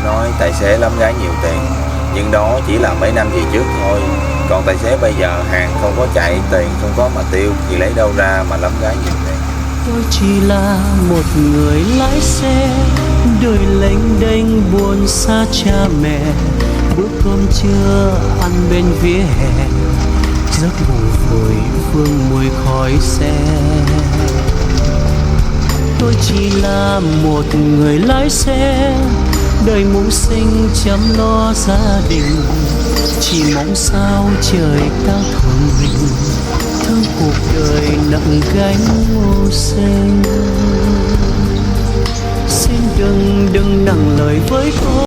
nói tài xế lắm gái nhiều tiền, nhưng đó chỉ là mấy năm về trước thôi. Còn tài xế bây giờ hàng không có chạy, tiền không có mà tiêu thì lấy đâu ra mà lắm gái nhiều tiền. Tôi chỉ là một người lái xe, đời lênh đênh buồn xa cha mẹ, bữa cơm trưa ăn bên vỉa hè, giấc ngủ vội vương mùi khói xe. Tôi chỉ là một người lái xe, đời mưu sinh chăm lo gia đình, chỉ mong sao trời cao thưởng mình, thương cuộc đời nặng gánh mưu sinh. Xin đừng nặng lời với tôi.